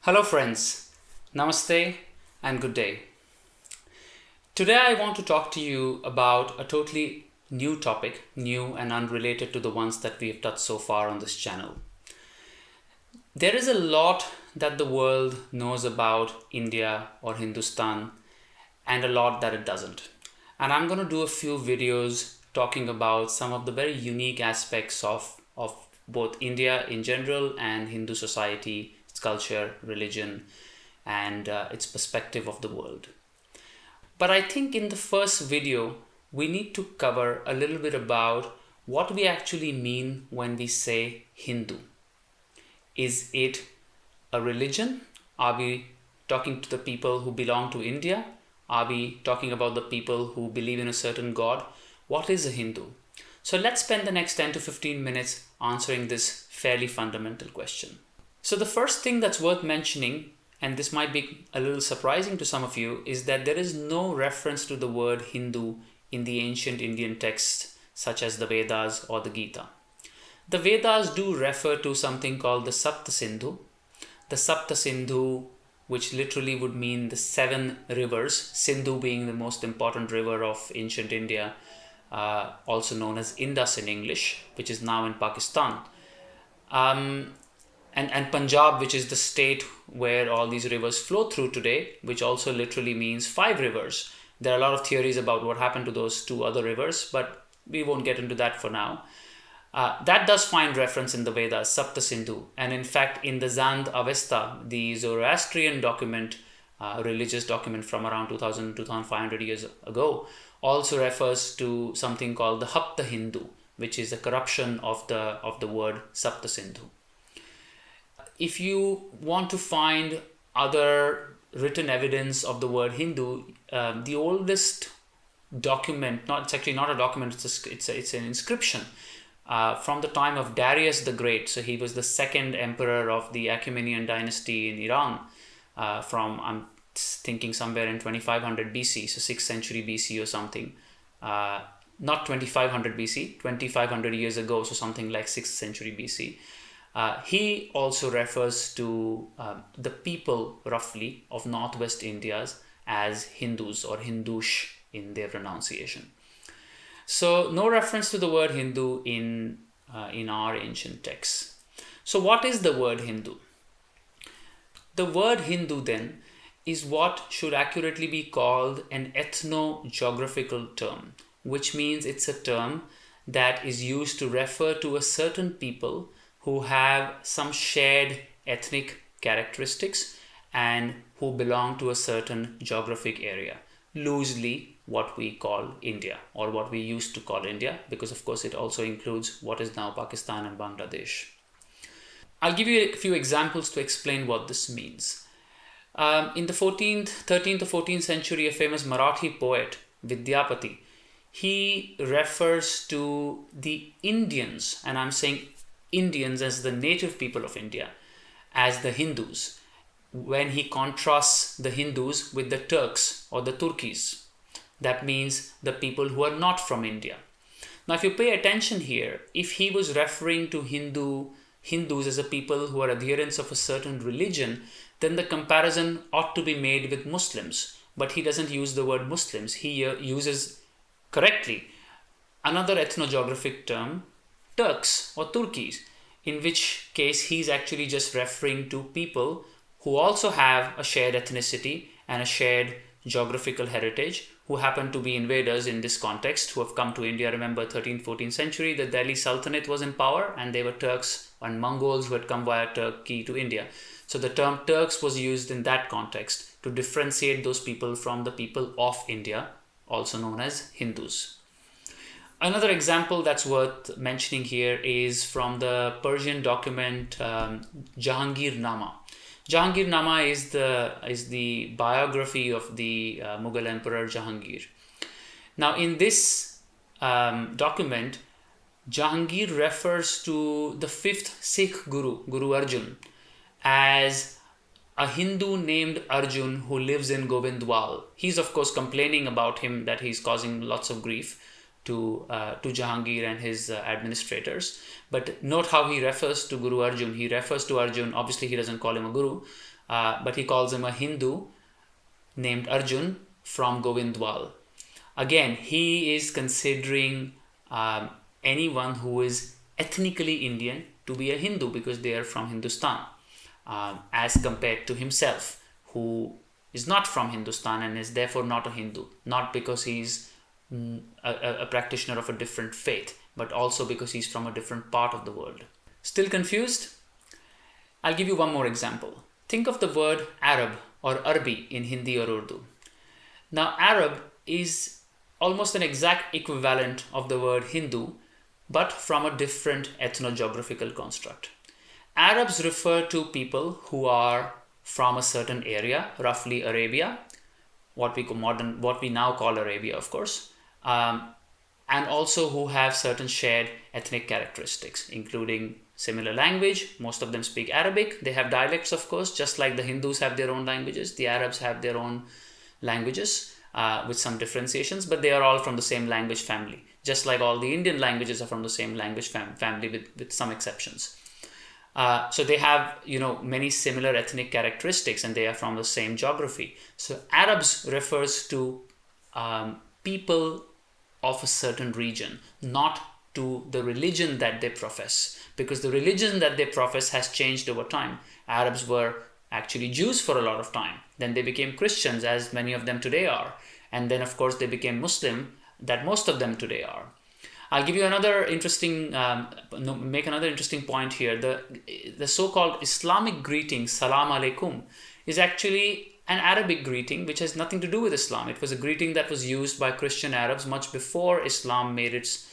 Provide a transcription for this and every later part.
Hello friends, Namaste and good day. Today I want to talk to you about a totally new topic, new and unrelated to the ones that we have touched so far on this channel. There is a lot that the world knows about India or Hindustan and a lot that it doesn't. And I'm going to do a few videos talking about some of the very unique aspects of both India in general and Hindu society, its culture, religion, and its perspective of the world. But I think in the first video, we need to cover a little bit about what we actually mean when we say Hindu. Is it a religion? Are we talking to the people who belong to India? Are we talking about the people who believe in a certain god? What is a Hindu? So let's spend the next 10 to 15 minutes answering this fairly fundamental question. So the first thing that's worth mentioning, and this might be a little surprising to some of you, is that there is no reference to the word Hindu in the ancient Indian texts such as the Vedas or the Gita. The Vedas do refer to something called the Sapta Sindhu. The Sapta Sindhu, which literally would mean the 7 rivers, Sindhu being the most important river of ancient India, also known as Indus in English, which is now in Pakistan. And Punjab, which is the state where all these rivers flow through today, which also literally means 5 rivers. There are a lot of theories about what happened to those 2 other rivers, but we won't get into that for now. That does find reference in the Vedas, Sapta Sindhu, and in fact in the Zand Avesta, the Zoroastrian document, religious document from around 2,500 years ago, also refers to something called the Hapta Hindu, which is a corruption of the word Sapta Sindhu. If you want to find other written evidence of the word Hindu, the oldest document, it's actually not a document, it's an inscription from the time of Darius the Great. So he was the second emperor of the Achaemenian dynasty in Iran from, I'm thinking, somewhere in 2500 BC, so 6th century BC or something. Not 2500 BC, 2500 years ago, so something like 6th century BC. He also refers to the people, roughly, of northwest India as Hindus or Hindush in their pronunciation. So no reference to the word Hindu in our ancient texts. So what is the word Hindu? The word Hindu then is what should accurately be called an ethno-geographical term, which means it's a term that is used to refer to a certain people who have some shared ethnic characteristics and who belong to a certain geographic area, loosely what we call India, or what we used to call India, because of course it also includes what is now Pakistan and Bangladesh. I'll give you a few examples to explain what this means. In the 13th or 14th century, a famous Marathi poet, Vidyapati, he refers to the Indians, and I'm saying Indians as the native people of India, as the Hindus, when he contrasts the Hindus with the Turks or the Turkis. That means the people who are not from India. Now, if you pay attention here, if he was referring to Hindus as a people who are adherents of a certain religion, then the comparison ought to be made with Muslims. But he doesn't use the word Muslims. He uses correctly another ethnogeographic term, Turks or Turkis, in which case he's actually just referring to people who also have a shared ethnicity and a shared geographical heritage, who happen to be invaders in this context, who have come to India. Remember, 13th, 14th century, the Delhi Sultanate was in power, and they were Turks and Mongols who had come via Turkey to India. So the term Turks was used in that context to differentiate those people from the people of India, also known as Hindus. Another example that's worth mentioning here is from the Persian document Jahangir Nama. Jahangir Nama is the biography of the Mughal Emperor Jahangir. Now, in this document, Jahangir refers to the 5th Sikh Guru, Guru Arjan, as a Hindu named Arjun who lives in Govindwal. He's of course complaining about him, that he's causing lots of grief to Jahangir and his administrators. But note how he refers to Guru Arjun. He refers to Arjun, obviously he doesn't call him a guru, but he calls him a Hindu named Arjun from Govindwal. Again, he is considering anyone who is ethnically Indian to be a Hindu because they are from Hindustan, as compared to himself, who is not from Hindustan and is therefore not a Hindu, not because he's a practitioner of a different faith, but also because he's from a different part of the world. Still confused? I'll give you one more example. Think of the word Arab or Arabi in Hindi or Urdu. Now, Arab is almost an exact equivalent of the word Hindu, but from a different ethno-geographical construct. Arabs refer to people who are from a certain area, roughly Arabia, what we now call Arabia, of course, and also who have certain shared ethnic characteristics, including similar language. Most of them speak Arabic. They have dialects, of course, just like the Hindus have their own languages. The Arabs have their own languages with some differentiations, but they are all from the same language family, just like all the Indian languages are from the same language family with some exceptions. So they have, many similar ethnic characteristics, and they are from the same geography. So Arabs refers to people of a certain region, not to the religion that they profess, because the religion that they profess has changed over time. Arabs were actually Jews for a lot of time. Then they became Christians, as many of them today are. And then, of course, they became Muslim, that most of them today are. I'll give you another interesting, make another interesting point here. The so-called Islamic greeting, Salam Alaikum, is actually an Arabic greeting which has nothing to do with Islam. It was a greeting that was used by Christian Arabs much before Islam made its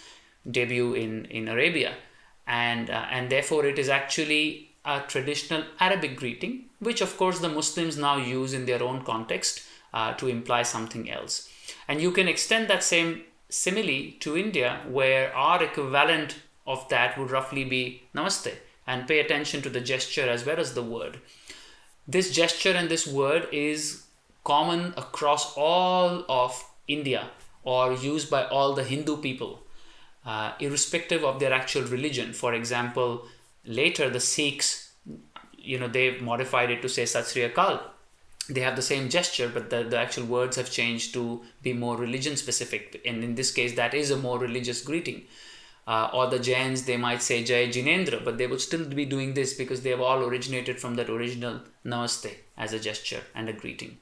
debut in Arabia. And therefore it is actually a traditional Arabic greeting, which of course the Muslims now use in their own context to imply something else. And you can extend that same simile to India, where our equivalent of that would roughly be Namaste, and pay attention to the gesture as well as the word. This gesture and this word is common across all of India, or used by all the Hindu people, irrespective of their actual religion. For example, later the Sikhs, they've modified it to say Sat Sri Akal. They have the same gesture, but the actual words have changed to be more religion specific. And in this case, that is a more religious greeting. Or the Jains, they might say Jai Jinendra, but they would still be doing this because they have all originated from that original Namaste as a gesture and a greeting.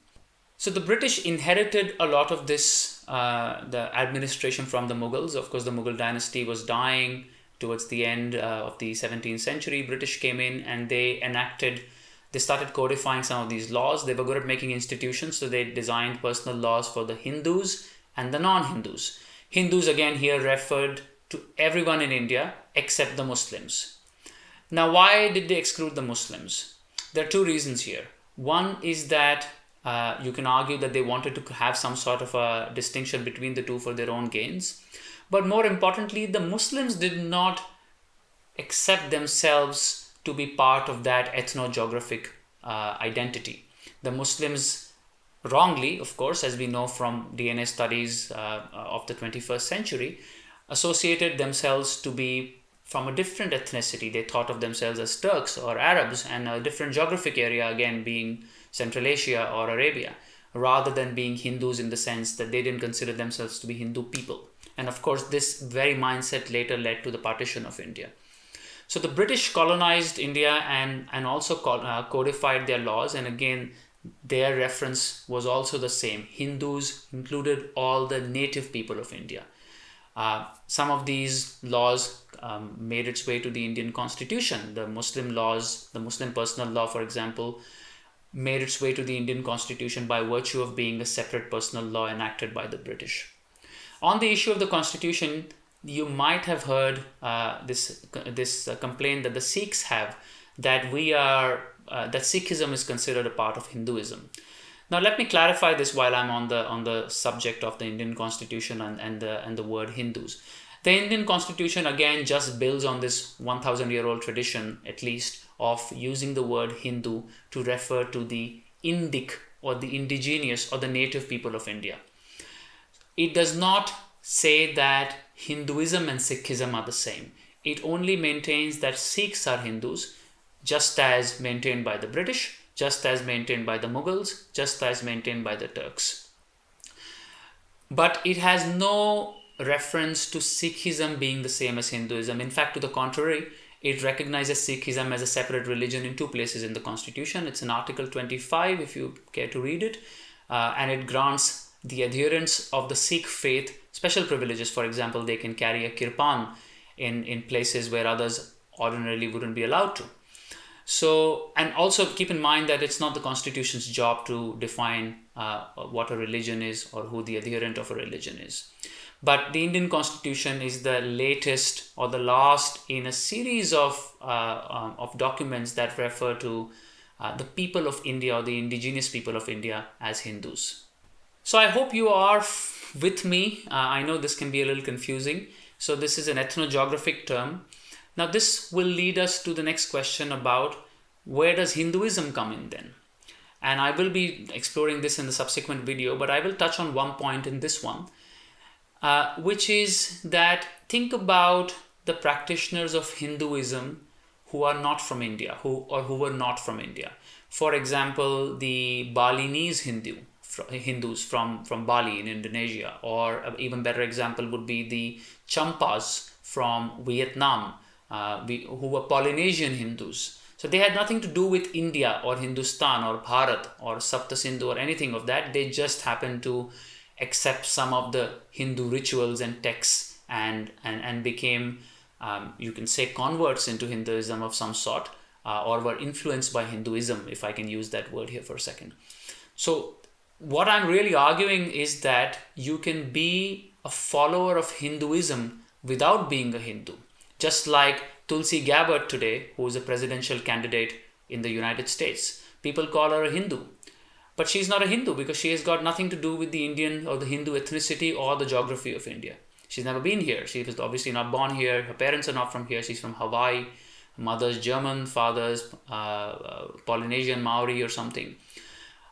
So the British inherited a lot of this, the administration from the Mughals. Of course, the Mughal dynasty was dying towards the end of the 17th century. British came in and they started codifying some of these laws. They were good at making institutions, so they designed personal laws for the Hindus and the non-Hindus. Hindus, again, here referred to everyone in India except the Muslims. Now, why did they exclude the Muslims? There are two reasons here. One is that you can argue that they wanted to have some sort of a distinction between the two for their own gains. But more importantly, the Muslims did not accept themselves to be part of that ethno-geographic identity. The Muslims wrongly, of course, as we know from DNA studies of the 21st century, associated themselves to be from a different ethnicity. They thought of themselves as Turks or Arabs, and a different geographic area, again, being Central Asia or Arabia, rather than being Hindus in the sense that they didn't consider themselves to be Hindu people. And of course, this very mindset later led to the partition of India. So the British colonized India and also codified their laws, and again, their reference was also the same. Hindus included all the native people of India. Some of these laws made its way to the Indian constitution. The Muslim laws, the Muslim personal law, for example, made its way to the Indian constitution by virtue of being a separate personal law enacted by the British. On the issue of the constitution, you might have heard this complaint that the Sikhs have, that that Sikhism is considered a part of Hinduism. Now, let me clarify this while I'm on the subject of the Indian Constitution and the word Hindus. The Indian Constitution, again, just builds on this 1,000-year-old tradition, at least, of using the word Hindu to refer to the Indic or the indigenous or the native people of India. It does not say that Hinduism and Sikhism are the same. It only maintains that Sikhs are Hindus, just as maintained by the British, just as maintained by the Mughals, just as maintained by the Turks. But it has no reference to Sikhism being the same as Hinduism. In fact, to the contrary, it recognizes Sikhism as a separate religion in two places in the constitution. It's in Article 25, if you care to read it, and it grants the adherents of the Sikh faith special privileges. For example, they can carry a kirpan in places where others ordinarily wouldn't be allowed to. So, and also keep in mind that it's not the constitution's job to define what a religion is or who the adherent of a religion is. But the Indian constitution is the latest or the last in a series of documents that refer to the people of India or the indigenous people of India as Hindus. So I hope you are with me. I know this can be a little confusing. So this is an ethnogeographic term. Now this will lead us to the next question about where does Hinduism come in then? And I will be exploring this in the subsequent video, but I will touch on one point in this one, which is that think about the practitioners of Hinduism who are not from India, who were not from India. For example, the Balinese Hindus from Bali in Indonesia, or an even better example would be the Champas from Vietnam, who were Polynesian Hindus. So they had nothing to do with India or Hindustan or Bharat or Sapta Sindhu or anything of that. They just happened to accept some of the Hindu rituals and texts and became, you can say, converts into Hinduism of some sort, or were influenced by Hinduism, if I can use that word here for a second. So what I'm really arguing is that you can be a follower of Hinduism without being a Hindu. Just like Tulsi Gabbard today, who is a presidential candidate in the United States. People call her a Hindu. But she's not a Hindu because she has got nothing to do with the Indian or the Hindu ethnicity or the geography of India. She's never been here. She was obviously not born here. Her parents are not from here. She's from Hawaii. Mother's German, father's Polynesian Maori or something.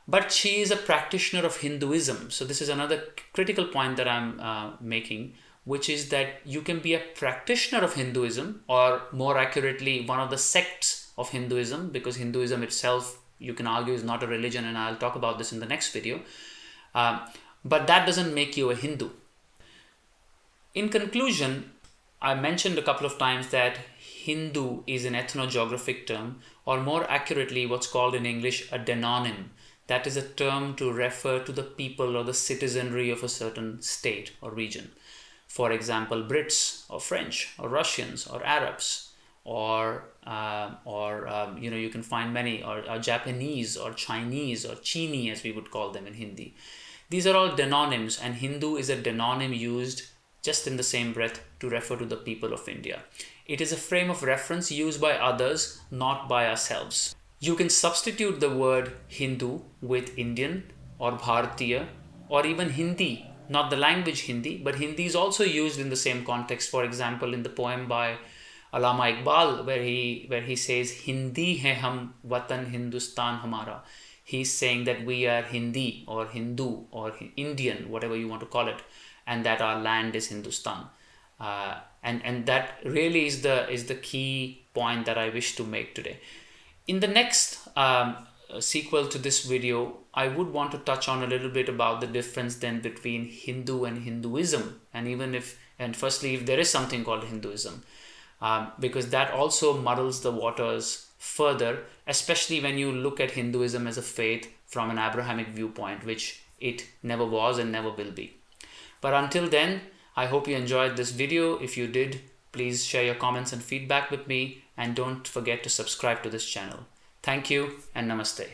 But she is a practitioner of Hinduism. So this is another critical point that I'm making, which is that you can be a practitioner of Hinduism, or more accurately, one of the sects of Hinduism, because Hinduism itself, you can argue, is not a religion, and I'll talk about this in the next video. But that doesn't make you a Hindu. In conclusion, I mentioned a couple of times that Hindu is an ethnogeographic term, or more accurately, what's called in English a denonym. That is a term to refer to the people or the citizenry of a certain state or region. For example, Brits or French or Russians or Arabs, or you can find many, or Japanese or Chinese or Chini, as we would call them in Hindi. These are all denonyms, and Hindu is a denonym used just in the same breath to refer to the people of India. It is a frame of reference used by others, not by ourselves. You can substitute the word Hindu with Indian or Bharatiya or even Hindi, not the language Hindi, but Hindi is also used in the same context. For example, in the poem by Allama Iqbal, where he says, Hindi hai hum, watan Hindustan hamara. He's saying that we are Hindi or Hindu or Indian, whatever you want to call it, and that our land is Hindustan. And that really is the key point that I wish to make today. In the next sequel to this video, I would want to touch on a little bit about the difference then between Hindu and Hinduism, and firstly, if there is something called Hinduism, because that also muddles the waters further, especially when you look at Hinduism as a faith from an Abrahamic viewpoint, which it never was and never will be. But until then, I hope you enjoyed this video. If you did, please share your comments and feedback with me, and don't forget to subscribe to this channel. Thank you and namaste.